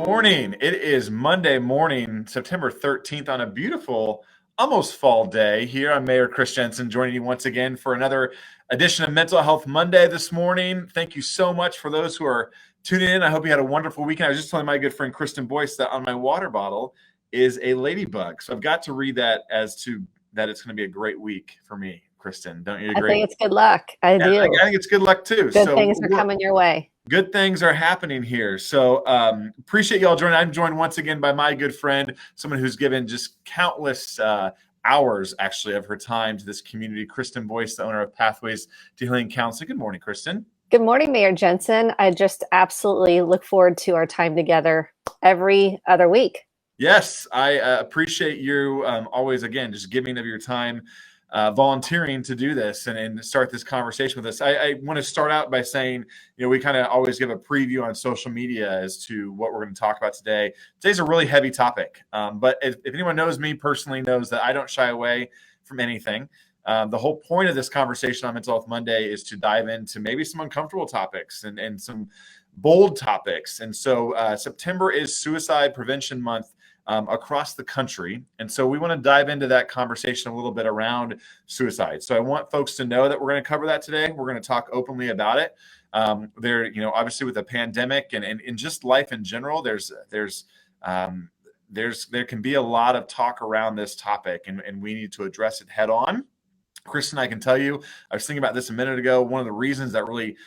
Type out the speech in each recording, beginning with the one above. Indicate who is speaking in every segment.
Speaker 1: morning. It is Monday morning, September 13th on a beautiful, almost fall day. Here I'm Mayor Chris Jenson, joining you once again for another edition of Mental Health Monday this morning. Thank you so much for those who are tuning in. I hope you had a wonderful weekend. I was just telling my good friend Kristen Boice that on my water bottle is a ladybug. So I've got to read that as to that it's going to be a great week for me, Kristen. Don't you agree?
Speaker 2: I think it's good luck. I do.
Speaker 1: I think it's good luck too.
Speaker 2: Good things are coming your way.
Speaker 1: Good things are happening here. So appreciate y'all joining. I'm joined once again by my good friend, someone who's given just countless hours, actually, of her time to this community, Kristen Boice, the owner of Pathways to Healing Counseling. Good morning, Kristen.
Speaker 2: Good morning, Mayor Jenson. I just absolutely look forward to our time together every other week.
Speaker 1: Yes, I appreciate you always, again, just giving of your time, volunteering to do this and start this conversation with us. I want to start out by saying, we kind of always give a preview on social media as to what we're going to talk about today. Today's a really heavy topic, but if anyone knows me personally knows that I don't shy away from anything. The whole point of this conversation on Mental Health Monday is to dive into maybe some uncomfortable topics and some bold topics. And so September is Suicide Prevention Month across the country. And so we want to dive into that conversation a little bit around suicide. So I want folks to know that we're going to cover that today. We're going to talk openly about it. Obviously with the pandemic and just life in general, there can be a lot of talk around this topic and we need to address it head on. Kristen, I can tell you, I was thinking about this a minute ago. One of the reasons that really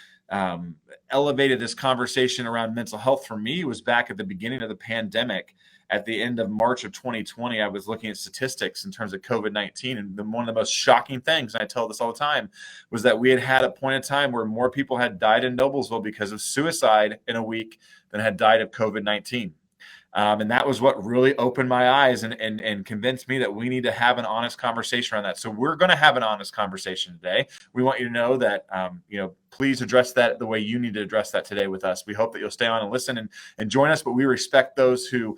Speaker 1: elevated this conversation around mental health for me was back at the beginning of the pandemic. At the end of March of 2020, I was looking at statistics in terms of COVID-19. And one of the most shocking things, and I tell this all the time, was that we had a point in time where more people had died in Noblesville because of suicide in a week than had died of COVID-19. And that was what really opened my eyes and convinced me that we need to have an honest conversation around that. So we're going to have an honest conversation today. We want you to know that, please address that the way you need to address that today with us. We hope that you'll stay on and listen and join us, but we respect those who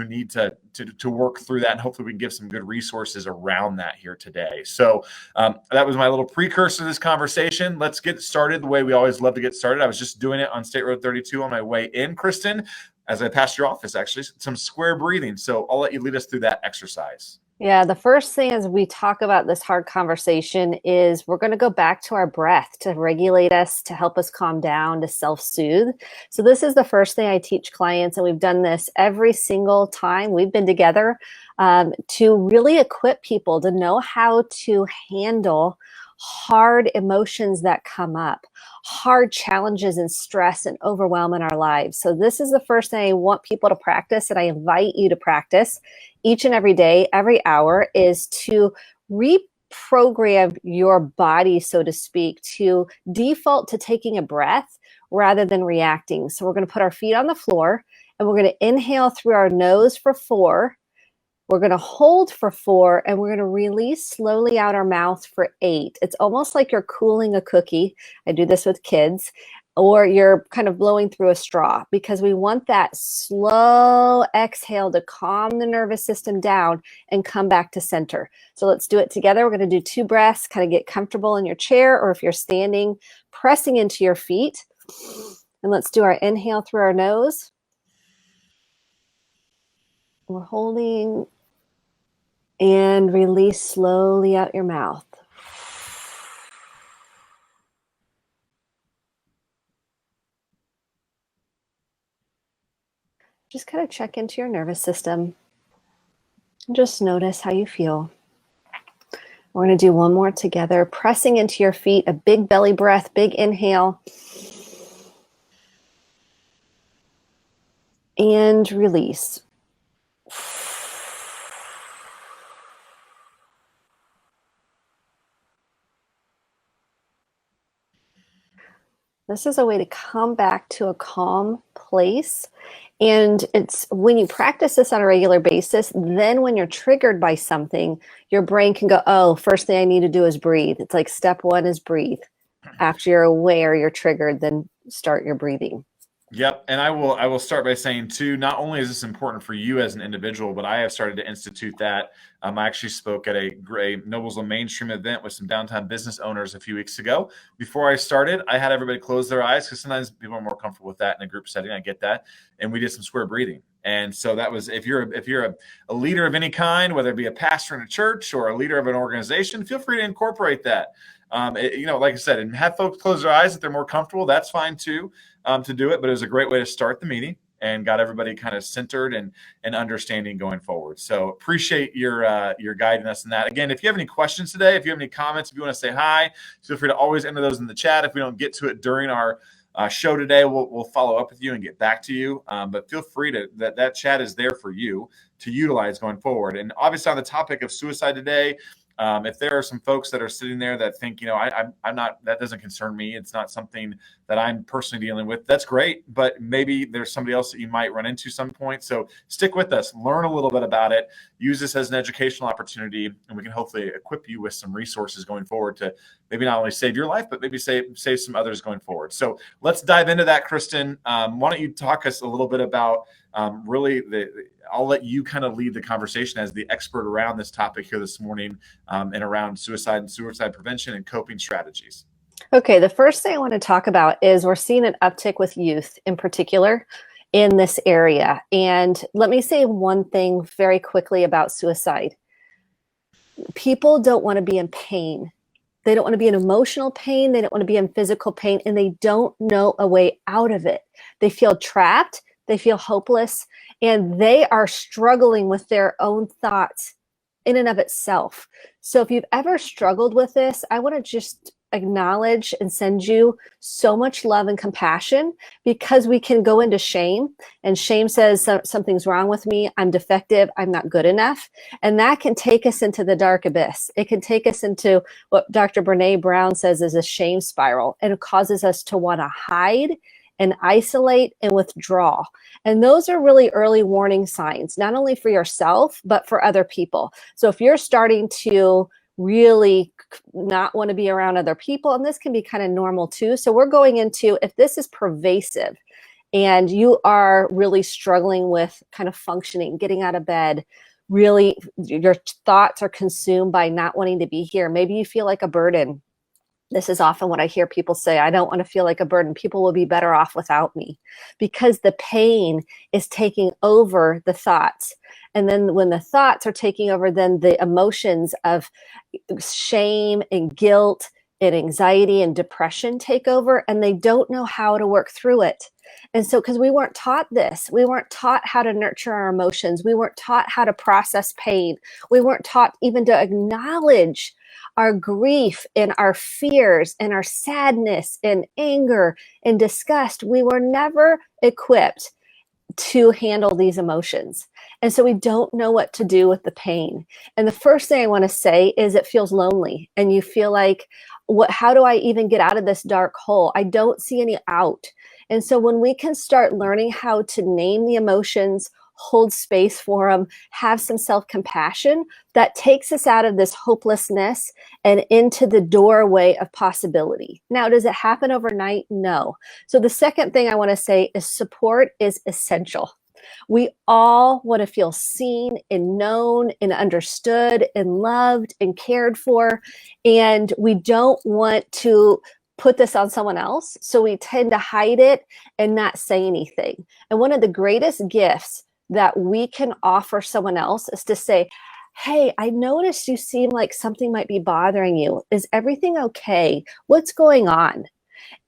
Speaker 1: need to work through that. And hopefully we can give some good resources around that here today. So that was my little precursor to this conversation. Let's get started the way we always love to get started. I was just doing it on State Road 32 on my way in, Kristen, as I passed your office, actually, some square breathing. So I'll let you lead us through that exercise.
Speaker 2: Yeah, the first thing as we talk about this hard conversation is we're going to go back to our breath to regulate us, to help us calm down, to self-soothe. So this is the first thing I teach clients, and we've done this every single time we've been together to really equip people to know how to handle hard emotions that come up, hard challenges and stress and overwhelm in our lives. So this is the first thing I want people to practice, and I invite you to practice each and every day, every hour, is to reprogram your body, so to speak, to default to taking a breath rather than reacting. So we're going to put our feet on the floor and we're going to inhale through our nose for 4. We're going to hold for 4, and we're going to release slowly out our mouth for 8. It's almost like you're cooling a cookie. I do this with kids. Or you're kind of blowing through a straw, because we want that slow exhale to calm the nervous system down and come back to center. So let's do it together. We're going to do 2 breaths, kind of get comfortable in your chair, or if you're standing, pressing into your feet. And let's do our inhale through our nose. We're holding and release slowly out your mouth. Just kind of check into your nervous system. Just notice how you feel. We're going to do one more together, pressing into your feet, a big belly breath, big inhale. And release. This is a way to come back to a calm place. And it's when you practice this on a regular basis, then when you're triggered by something, your brain can go, oh, first thing I need to do is breathe. It's like step 1 is breathe. After you're aware you're triggered, then start your breathing.
Speaker 1: Yep. And I will start by saying too, not only is this important for you as an individual, but I have started to institute that. I actually spoke at a Noblesville mainstream event with some downtown business owners a few weeks ago. Before I started, I had everybody close their eyes because sometimes people are more comfortable with that in a group setting. I get that. And we did some square breathing. And so that was, if you're a leader of any kind, whether it be a pastor in a church or a leader of an organization, feel free to incorporate that. Like I said, and have folks close their eyes if they're more comfortable. That's fine too, to do it. But it was a great way to start the meeting and got everybody kind of centered and understanding going forward. So appreciate your guiding us in that. Again, if you have any questions today, if you have any comments, if you want to say hi, feel free to always enter those in the chat. If we don't get to it during our show today, we'll follow up with you and get back to you. But feel free to that chat is there for you to utilize going forward. And obviously on the topic of suicide today, if there are some folks that are sitting there that think, I'm not, that doesn't concern me, it's not something that I'm personally dealing with, that's great. But maybe there's somebody else that you might run into some point. So stick with us, learn a little bit about it, use this as an educational opportunity, and we can hopefully equip you with some resources going forward to maybe not only save your life, but maybe save some others going forward. So let's dive into that, Kristen. Why don't you talk us a little bit about I'll let you kind of lead the conversation as the expert around this topic here this morning, and around suicide and suicide prevention and coping strategies.
Speaker 2: Okay, the first thing I want to talk about is we're seeing an uptick with youth in particular in this area. And let me say one thing very quickly about suicide. People don't want to be in pain. They don't want to be in emotional pain. They don't want to be in physical pain, and they don't know a way out of it. They feel trapped. They feel hopeless, and they are struggling with their own thoughts in and of itself. So if you've ever struggled with this, I want to just acknowledge and send you so much love and compassion, because we can go into shame, and shame says something's wrong with me, I'm defective, I'm not good enough. And that can take us into the dark abyss. It can take us into what Dr. Brene Brown says is a shame spiral, and it causes us to want to hide and isolate and withdraw. And those are really early warning signs, not only for yourself, but for other people. So if you're starting to really not want to be around other people, and this can be kind of normal too. So we're going into, if this is pervasive and you are really struggling with kind of functioning, getting out of bed, really your thoughts are consumed by not wanting to be here. Maybe you feel like a burden. This is often what I hear people say, I don't want to feel like a burden. People will be better off without me, because the pain is taking over the thoughts. And then when the thoughts are taking over, then the emotions of shame and guilt and anxiety and depression take over, and they don't know how to work through it. And so, because we weren't taught this, we weren't taught how to nurture our emotions. We weren't taught how to process pain. We weren't taught even to acknowledge our grief and our fears and our sadness and anger and disgust. We were never equipped to handle these emotions. And so we don't know what to do with the pain. And the first thing I want to say is it feels lonely, and you feel like, how do I even get out of this dark hole? I don't see any out. And so when we can start learning how to name the emotions, hold space for them, have some self-compassion, that takes us out of this hopelessness and into the doorway of possibility. Now, does it happen overnight? No. So the second thing I want to say is support is essential. We all want to feel seen and known and understood and loved and cared for. And we don't want to put this on someone else. So we tend to hide it and not say anything. And one of the greatest gifts that we can offer someone else is to say, hey, I noticed you seem like something might be bothering you. Is everything okay? What's going on?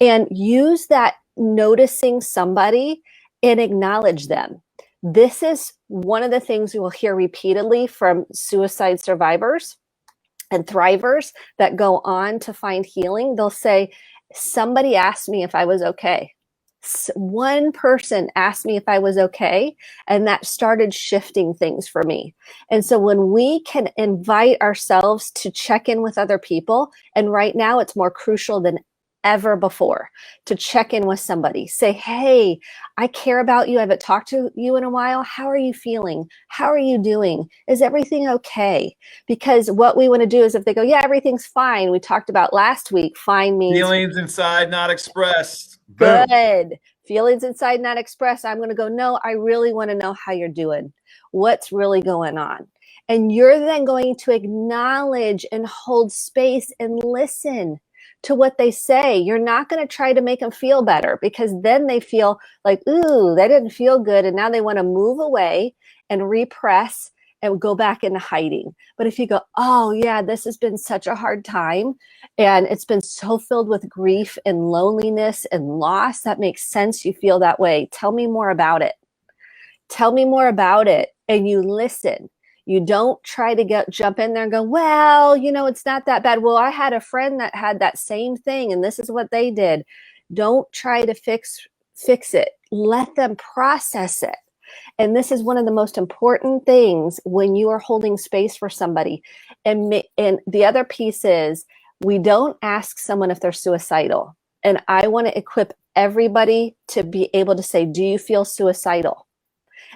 Speaker 2: And use that noticing somebody and acknowledge them. This is one of the things we will hear repeatedly from suicide survivors and thrivers that go on to find healing. They'll say, somebody asked me if I was okay. One person asked me if I was okay, and that started shifting things for me. And so when we can invite ourselves to check in with other people, and right now it's more crucial than ever before to check in with somebody, say, hey, I care about you. I haven't talked to you in a while. How are you feeling? How are you doing? Is everything okay? Because what we want to do is, if they go, yeah, everything's fine. We talked about last week, fine means
Speaker 1: feelings inside not expressed. Boom.
Speaker 2: Good. Feelings inside not expressed. I'm going to go, no, I really want to know how you're doing. What's really going on? And you're then going to acknowledge and hold space and listen to what they say. You're not going to try to make them feel better, because then they feel like, ooh, that didn't feel good. And now they want to move away and repress and go back into hiding. But if you go, oh yeah, this has been such a hard time, and it's been so filled with grief and loneliness and loss, that makes sense. You feel that way. Tell me more about it. Tell me more about it. And you listen. You don't try to jump in there and go, well, it's not that bad. Well, I had a friend that had that same thing, and this is what they did. Don't try to fix it. Let them process it. And this is one of the most important things when you are holding space for somebody. And the other piece is, we don't ask someone if they're suicidal. And I want to equip everybody to be able to say, do you feel suicidal?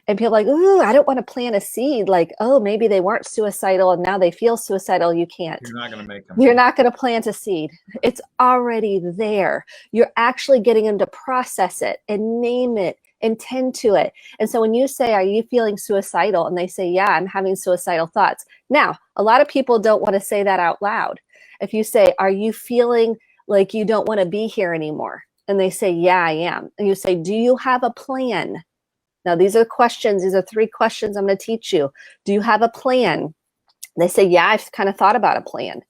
Speaker 2: And people are like, ooh, I don't want to plant a seed. Like, oh, maybe they weren't suicidal and now they feel suicidal. You can't.
Speaker 1: You're not going to make them.
Speaker 2: You're not going to plant a seed. It's already there. You're actually getting them to process it and name it and tend to it. And so when you say, are you feeling suicidal? And they say, yeah, I'm having suicidal thoughts. Now, a lot of people don't want to say that out loud. If you say, are you feeling like you don't want to be here anymore? And they say, yeah, I am. And you say, do you have a plan? Now, these are questions. These are 3 questions I'm going to teach you. Do you have a plan? They say, yeah, I've kind of thought about a plan.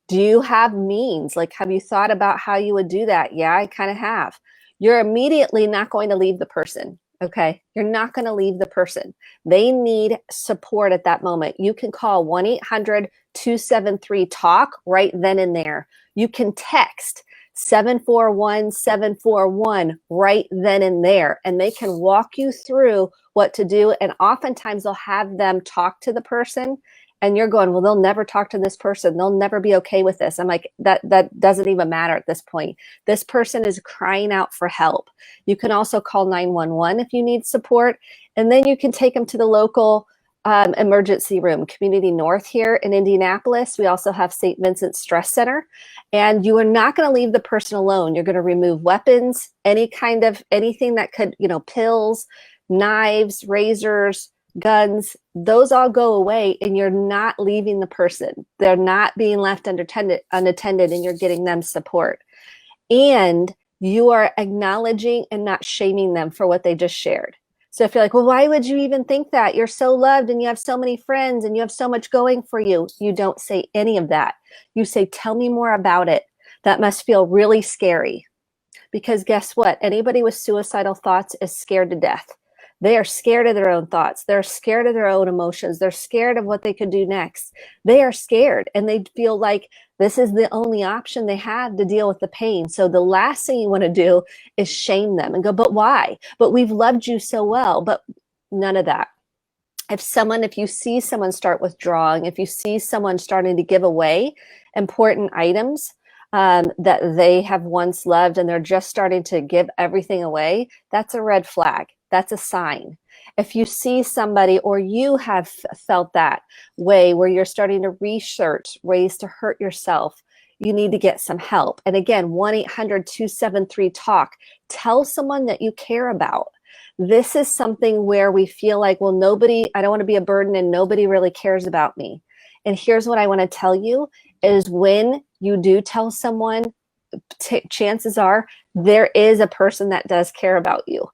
Speaker 2: Do you have means? Like, have you thought about how you would do that? Yeah, I kind of have. You're immediately not going to leave the person. Okay. You're not going to leave the person. They need support at that moment. You can call 1-800-273-TALK right then and there. You can text 741-741 right then and there, and they can walk you through what to do. And oftentimes they'll have them talk to the person, and you're going, well, they'll never talk to this person. They'll never be okay with this. I'm like, that doesn't even matter at this point. This person is crying out for help. You can also call 911 if you need support. And then you can take them to the local emergency room, Community North here in Indianapolis. We also have St. Vincent Stress Center. And you are not going to leave the person alone. You're going to remove weapons, anything that could, pills, knives, razors, guns, those all go away, and you're not leaving the person. They're not being left unattended, and you're getting them support. And you are acknowledging and not shaming them for what they just shared. So if you're like, well, why would you even think that? You're so loved and you have so many friends and you have so much going for you. You don't say any of that. You say, tell me more about it. That must feel really scary. Because guess what? Anybody with suicidal thoughts is scared to death. They are scared of their own thoughts. They're scared of their own emotions. They're scared of what they could do next. They are scared, and they feel like this is the only option they have to deal with the pain. So the last thing you want to do is shame them and go, but why? But we've loved you so well. But none of that. If you see someone start withdrawing, if you see someone starting to give away important items that they have once loved, and they're just starting to give everything away, that's a red flag. That's a sign. If you see somebody, or you have felt that way where you're starting to research ways to hurt yourself, you need to get some help. And again, 1-800-273-TALK. Tell someone that you care about. This is something where we feel like, well, I don't want to be a burden and nobody really cares about me. And here's what I want to tell you is, when you do tell someone, chances are there is a person that does care about you.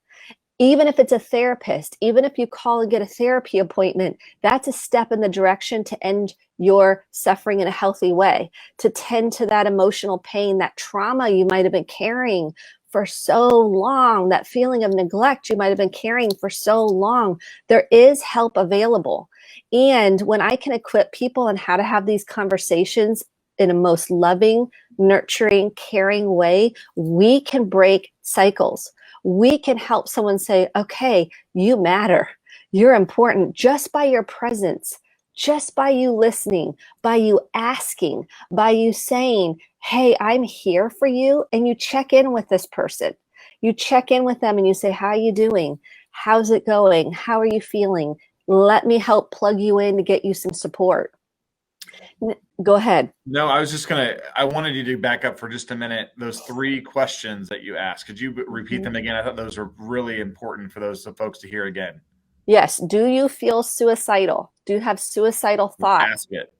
Speaker 2: Even if it's a therapist, even if you call and get a therapy appointment, that's a step in the direction to end your suffering in a healthy way, to tend to that emotional pain, that trauma you might have been carrying for so long, that feeling of neglect you might have been carrying for so long. There is help available. And when I can equip people on how to have these conversations in a most loving, nurturing, caring way, we can break cycles. We can help someone say, okay, you matter. You're important just by your presence, just by you listening, by you asking, by you saying, hey, I'm here for you. And you check in with this person. You check in with them and you say, how are you doing? How's it going? How are you feeling? Let me help plug you in to get you some support. Go ahead.
Speaker 1: No, I wanted you to back up for just a minute. Those 3 questions that you asked, could you repeat them again? I thought those were really important for those folks to hear again.
Speaker 2: Yes. Do you feel suicidal? Do you have suicidal thoughts?
Speaker 1: Ask it.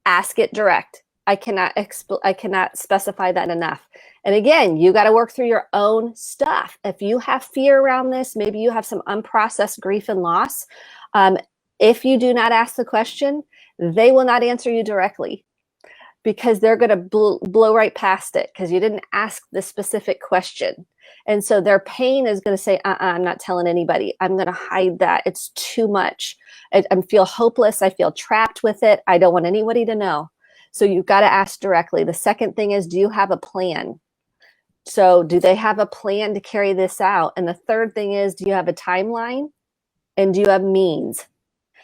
Speaker 2: Ask it direct. I cannot specify that enough. And again, you got to work through your own stuff. If you have fear around this, maybe you have some unprocessed grief and loss. If you do not ask the question, they will not answer you directly, because they're going to blow right past it because you didn't ask the specific question. And so their pain is going to say, I'm not telling anybody. I'm going to hide that. It's too much. I feel hopeless. I feel trapped with it. I don't want anybody to know. So you've got to ask directly. The second thing is, do you have a plan? So do they have a plan to carry this out? And the third thing is, do you have a timeline? And do you have means?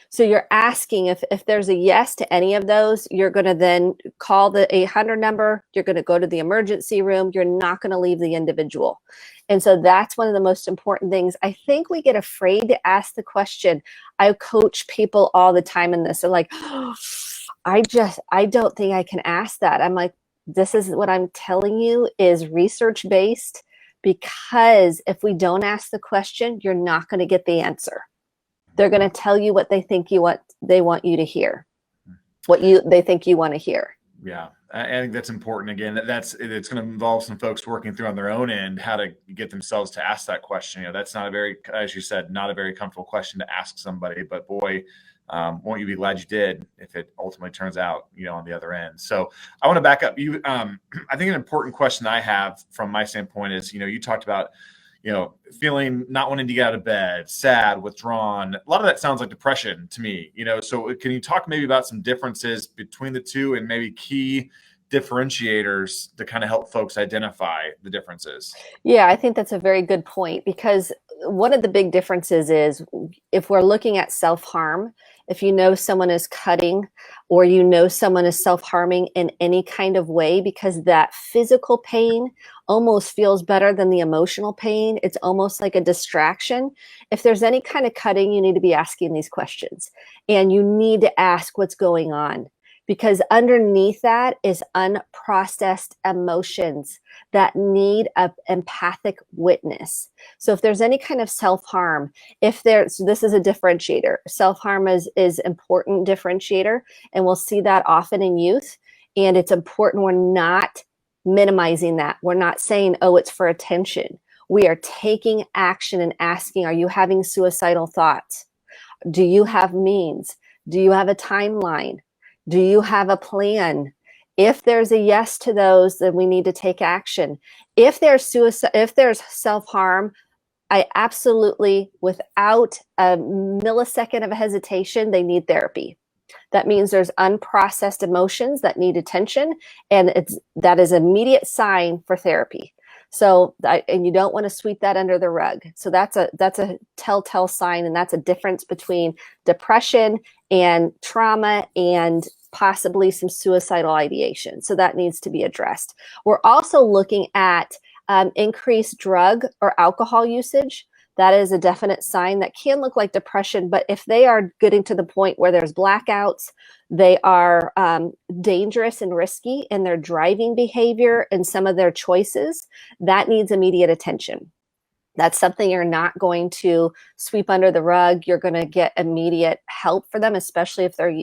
Speaker 2: So you're asking if there's a yes to any of those, you're going to then call the 800 number. You're going to go to the emergency room. You're not going to leave the individual. And so that's one of the most important things. I think we get afraid to ask the question. I coach people all the time in this. They're like, oh, I don't think I can ask that. I'm like, this is what I'm telling you is research-based, because if we don't ask the question, you're not going to get the answer. They're going to tell you what they think they want you to hear, they think you want to hear.
Speaker 1: Yeah, I think that's important. Again, it's going to involve some folks working through on their own end how to get themselves to ask that question. That's not a very, as you said, not a very comfortable question to ask somebody. But boy, won't you be glad you did if it ultimately turns out, on the other end. So I want to back up. I think an important question I have from my standpoint is, you talked about, feeling not wanting to get out of bed, sad, withdrawn. A lot of that sounds like depression to me, so can you talk maybe about some differences between the two and maybe key differentiators to kind of help folks identify the differences?
Speaker 2: Yeah, I think that's a very good point, because one of the big differences is if we're looking at self-harm, if someone is cutting or someone is self-harming in any kind of way, because that physical pain almost feels better than the emotional pain. It's almost like a distraction. If there's any kind of cutting, you need to be asking these questions, and you need to ask what's going on, because underneath that is unprocessed emotions that need an empathic witness. So if there's any kind of self-harm, this is a differentiator. Self-harm is important differentiator, and we'll see that often in youth. And it's important we're not minimizing that. We're not saying, oh, it's for attention. We are taking action and asking, are you having suicidal thoughts? Do you have means? Do you have a timeline? Do you have a plan? If there's a yes to those, then we need to take action. If there's self-harm, I absolutely, without a millisecond of hesitation, they need therapy. That means there's unprocessed emotions that need attention, and that is an immediate sign for therapy. So, and you don't want to sweep that under the rug. So that's a telltale sign, and that's a difference between depression and trauma and possibly some suicidal ideation. So that needs to be addressed. We're also looking at increased drug or alcohol usage. That is a definite sign that can look like depression, but if they are getting to the point where there's blackouts, they are dangerous and risky in their driving behavior and some of their choices, that needs immediate attention. That's something you're not going to sweep under the rug. You're going to get immediate help for them, especially if they're,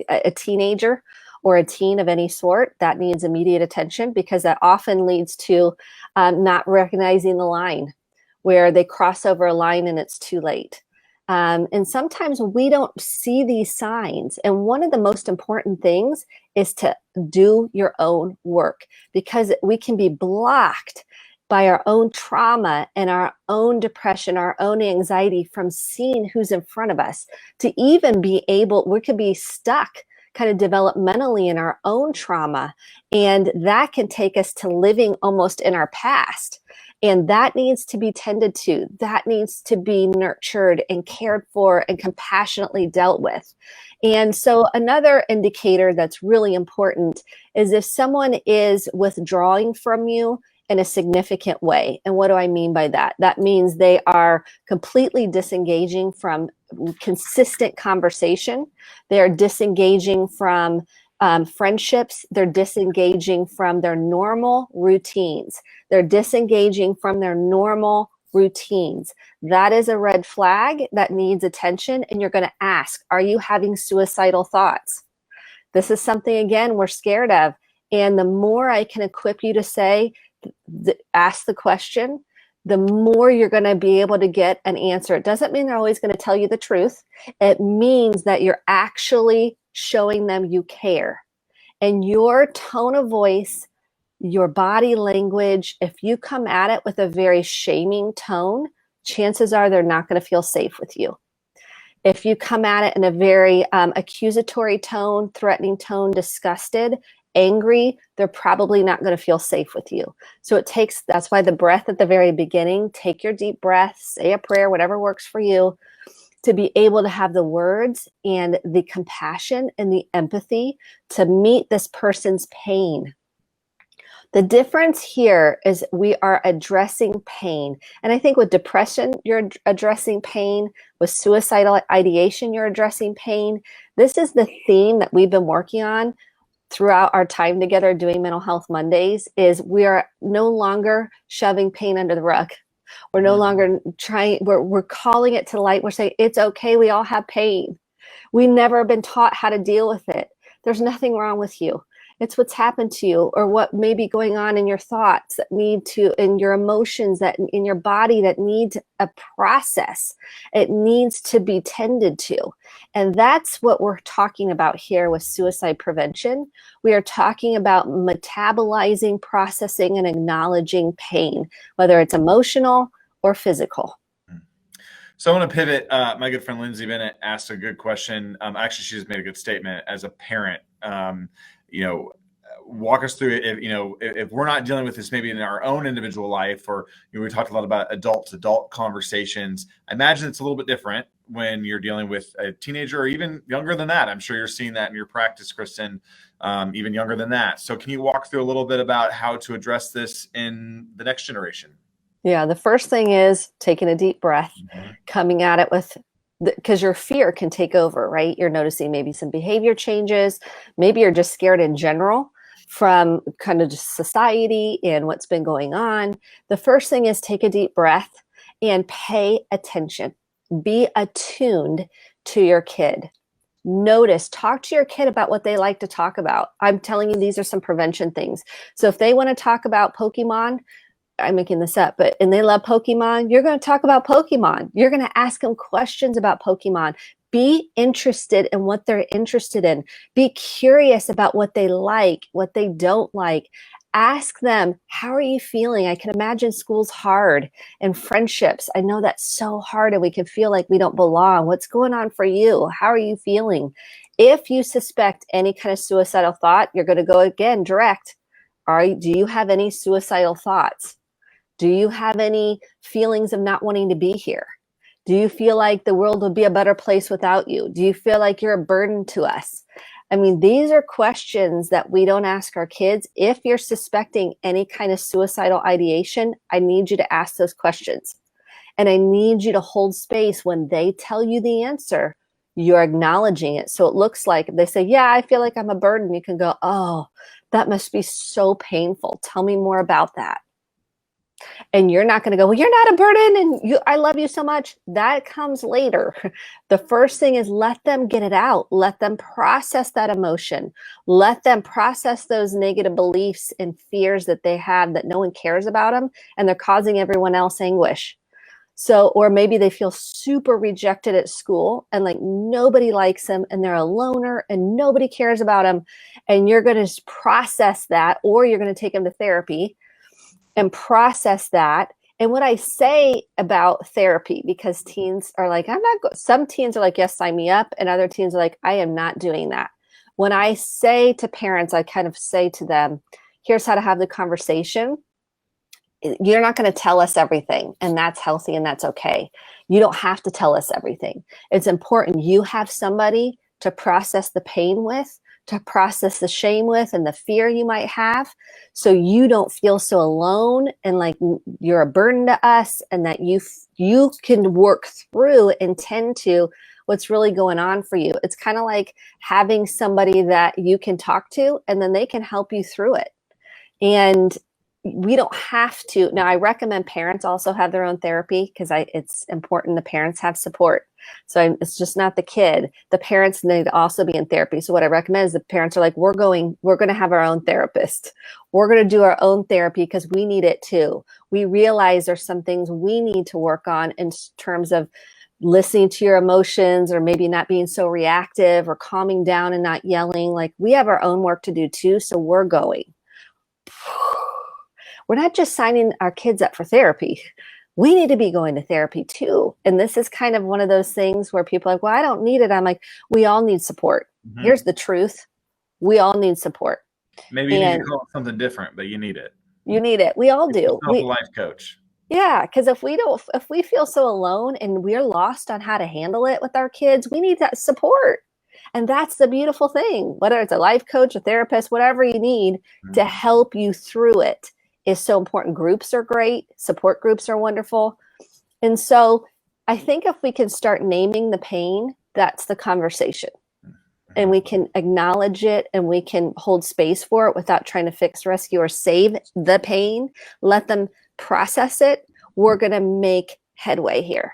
Speaker 2: a teenager or a teen of any sort. That needs immediate attention, because that often leads to not recognizing the line, where they cross over a line and it's too late. And sometimes we don't see these signs. And one of the most important things is to do your own work, because we can be blocked by our own trauma and our own depression, our own anxiety from seeing who's in front of us, to even be able, we could be stuck kind of developmentally in our own trauma. And that can take us to living almost in our past. And that needs to be tended to. That needs to be nurtured and cared for and compassionately dealt with. And so another indicator that's really important is if someone is withdrawing from you in a significant way. And what do I mean by that? That means they are completely disengaging from consistent conversation. They're disengaging from friendships. They're disengaging from their normal routines. They're disengaging from their normal routines. That is a red flag that needs attention. And you're going to ask, are you having suicidal thoughts? This is something, again, we're scared of. And the more I can equip you to say, ask the question, the more you're going to be able to get an answer. It doesn't mean they're always going to tell you the truth. It means that you're actually showing them you care. And your tone of voice, your body language, if you come at it with a very shaming tone, chances are they're not going to feel safe with you. If you come at it in a very accusatory tone, threatening tone, disgusted, angry, they're probably not going to feel safe with you. So that's why the breath at the very beginning, take your deep breath, say a prayer, whatever works for you, to be able to have the words and the compassion and the empathy to meet this person's pain. The difference here is we are addressing pain. And I think with depression, you're addressing pain. With suicidal ideation, you're addressing pain. This is the theme that we've been working on throughout our time together doing Mental Health Mondays, is we are no longer shoving pain under the rug. We're no longer we're calling it to light. We're saying, it's okay, we all have pain. We never been taught how to deal with it. There's nothing wrong with you. It's what's happened to you, or what may be going on in your thoughts that need to, in your emotions, that in your body that need a process. It needs to be tended to. And that's what we're talking about here with suicide prevention. We are talking about metabolizing, processing, and acknowledging pain, whether it's emotional or physical.
Speaker 1: So I want to pivot. My good friend Lindsay Bennett asked a good question. Actually, she just made a good statement as a parent. Walk us through it. If we're not dealing with this maybe in our own individual life, or we talked a lot about adult to adult conversations. I imagine it's a little bit different when you're dealing with a teenager or even younger than that. I'm sure you're seeing that in your practice, Kristen, even younger than that. So can you walk through a little bit about how to address this in the next generation?
Speaker 2: Yeah, the first thing is taking a deep breath, coming at it with, because your fear can take over, right? You're noticing maybe some behavior changes. Maybe you're just scared in general from kind of just society and what's been going on. The first thing is take a deep breath and pay attention. Be attuned to your kid. Notice, talk to your kid about what they like to talk about. I'm telling you, these are some prevention things. So if they want to talk about Pokemon, I'm making this up, and they love Pokemon, you're going to talk about Pokemon. You're going to ask them questions about Pokemon. Be interested in what they're interested in. Be curious about what they like, what they don't like. Ask them, how are you feeling? I can imagine school's hard, and friendships. I know that's so hard, and we can feel like we don't belong. What's going on for you? How are you feeling? If you suspect any kind of suicidal thought, you're going to go again direct. Do you have any suicidal thoughts? Do you have any feelings of not wanting to be here? Do you feel like the world would be a better place without you? Do you feel like you're a burden to us? I mean, these are questions that we don't ask our kids. If you're suspecting any kind of suicidal ideation, I need you to ask those questions. And I need you to hold space when they tell you the answer. You're acknowledging it. So it looks like if they say, yeah, I feel like I'm a burden, you can go, oh, that must be so painful. Tell me more about that. And you're not going to go, well, you're not a burden and I love you so much. That comes later. The first thing is let them get it out. Let them process that emotion. Let them process those negative beliefs and fears that they have, that no one cares about them and they're causing everyone else anguish. So, or maybe they feel super rejected at school and like nobody likes them and they're a loner and nobody cares about them. And you're going to process that, or you're going to take them to therapy and process that. And what I say about therapy, because teens are like, some teens are like, yes, sign me up. And other teens are like, I am not doing that. When I say to parents, I kind of say to them, here's how to have the conversation. You're not going to tell us everything, and that's healthy and that's okay. You don't have to tell us everything. It's important you have somebody to process the pain with, to process the shame with and the fear you might have, so you don't feel so alone and like you're a burden to us, and that you can work through and tend to what's really going on for you. It's kind of like having somebody that you can talk to, and then they can help you through it. And we don't have to. Now, I recommend parents also have their own therapy, because it's important the parents have support. So it's just not the kid. The parents need to also be in therapy. So what I recommend is the parents are like, we're going to have our own therapist. We're going to do our own therapy because we need it too. We realize there's some things we need to work on in terms of listening to your emotions, or maybe not being so reactive, or calming down and not yelling. Like, we have our own work to do too. So we're going. We're not just signing our kids up for therapy. We need to be going to therapy too. And this is kind of one of those things where people are like, well, I don't need it. I'm like, we all need support. Mm-hmm. Here's the truth. We all need support.
Speaker 1: Maybe you need to call it something different, but you need it.
Speaker 2: You need it. We all do.
Speaker 1: It's a life coach.
Speaker 2: Yeah, because if we feel so alone and we're lost on how to handle it with our kids, we need that support. And that's the beautiful thing. Whether it's a life coach, a therapist, whatever you need to help you through it is so important. Groups are great. Support groups are wonderful. And so I think if we can start naming the pain, that's the conversation. And we can acknowledge it, and we can hold space for it without trying to fix, rescue, or save the pain. Let them process it. We're going to make headway here.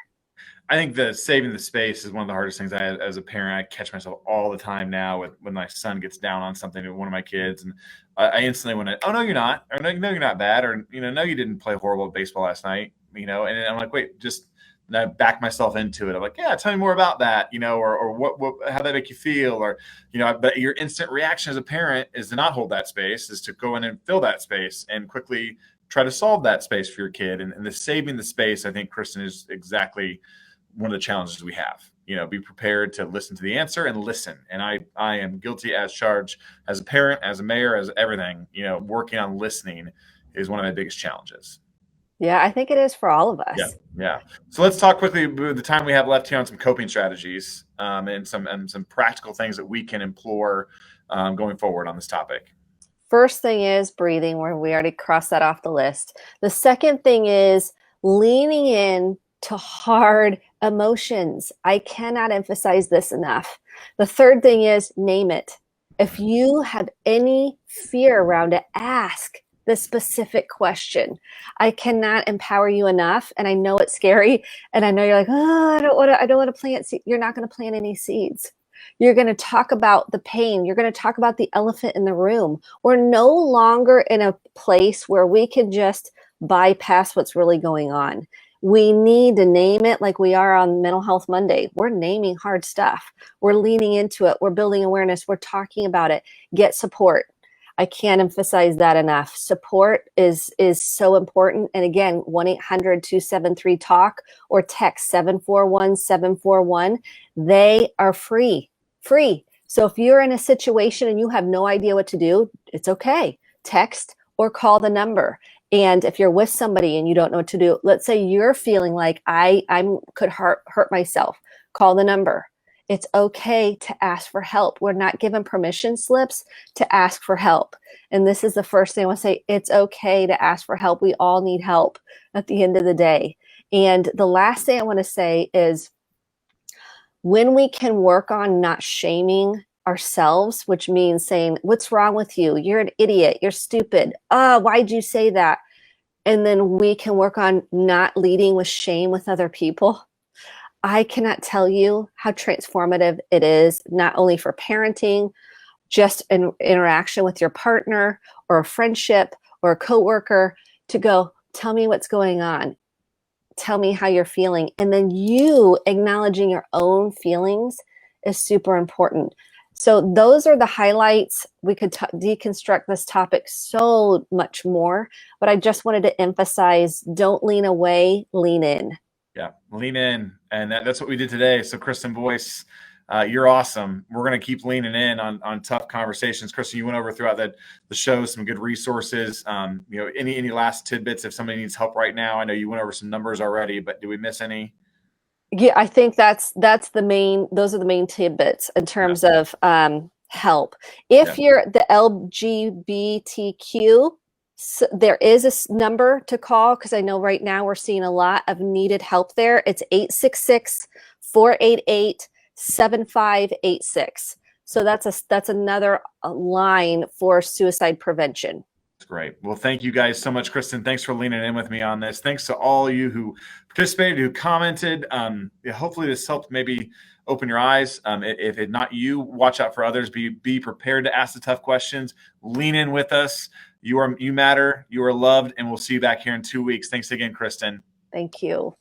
Speaker 1: I think that saving the space is one of the hardest things as a parent. I catch myself all the time now when my son gets down on something to one of my kids, and I instantly want to, oh, no, you're not, or no, you're not bad, or, no, you didn't play horrible at baseball last night, and I'm like, wait, just I back myself into it. I'm like, yeah, tell me more about that, or what how that make you feel, or, but your instant reaction as a parent is to not hold that space, is to go in and fill that space and quickly try to solve that space for your kid. And the saving the space, I think, Kristen, is exactly one of the challenges we have. Be prepared to listen to the answer and listen. And I am guilty as charged as a parent, as a mayor, as everything. Working on listening is one of my biggest challenges.
Speaker 2: Yeah, I think it is for all of us.
Speaker 1: Yeah. So let's talk quickly with the time we have left here on some coping strategies and some practical things that we can employ going forward on this topic.
Speaker 2: First thing is breathing, where we already crossed that off the list. The second thing is leaning in to hard emotions. I cannot emphasize this enough. The third thing is name it. If you have any fear around it, ask the specific question. I cannot empower you enough. And I know it's scary. And I know you're like, oh, I don't want to plant seeds. You're not going to plant any seeds. You're going to talk about the pain. You're going to talk about the elephant in the room. We're no longer in a place where we can just bypass what's really going on. We need to name it, like we are on Mental Health Monday. We're naming hard stuff. We're leaning into it. We're building awareness. We're talking about it. Get support. I can't emphasize that enough. Support is so important. And again, 1-800-273-TALK or text 741-741. They are free. So if you're in a situation and you have no idea what to do, it's okay. Text or call the number. And if you're with somebody and you don't know what to do, let's say you're feeling like I could hurt myself, call the number. It's okay to ask for help. We're not given permission slips to ask for help. And this is the first thing I want to say. It's okay to ask for help. We all need help at the end of the day. And the last thing I want to say is when we can work on not shaming ourselves, which means saying, what's wrong with you? You're an idiot. You're stupid. Why'd you say that? And then we can work on not leading with shame with other people. I cannot tell you how transformative it is, not only for parenting, just an interaction with your partner or a friendship or a coworker, to go, tell me what's going on. Tell me how you're feeling. And then you acknowledging your own feelings is super important. So those are the highlights. We could deconstruct this topic so much more, but I just wanted to emphasize, don't lean away, lean in.
Speaker 1: Yeah, lean in. And that's what we did today. So Kristen Boice, you're awesome. We're going to keep leaning in on tough conversations. Kristen, you went over throughout the show some good resources. Any last tidbits if somebody needs help right now? I know you went over some numbers already, but did we miss any?
Speaker 2: Yeah, I think those are the main tidbits in terms of help. If
Speaker 1: Yeah.
Speaker 2: you're the LGBTQ, there is a number to call, because I know right now we're seeing a lot of needed help there. It's 866-488-7586. So that's another line for suicide prevention.
Speaker 1: That's great. Well, thank you guys so much, Kristen. Thanks for leaning in with me on this. Thanks to all of you who participated, who commented. Hopefully this helped maybe open your eyes. If it's not you, watch out for others. Be prepared to ask the tough questions. Lean in with us. You matter. You are loved, and we'll see you back here in 2 weeks. Thanks again, Kristen.
Speaker 2: Thank you.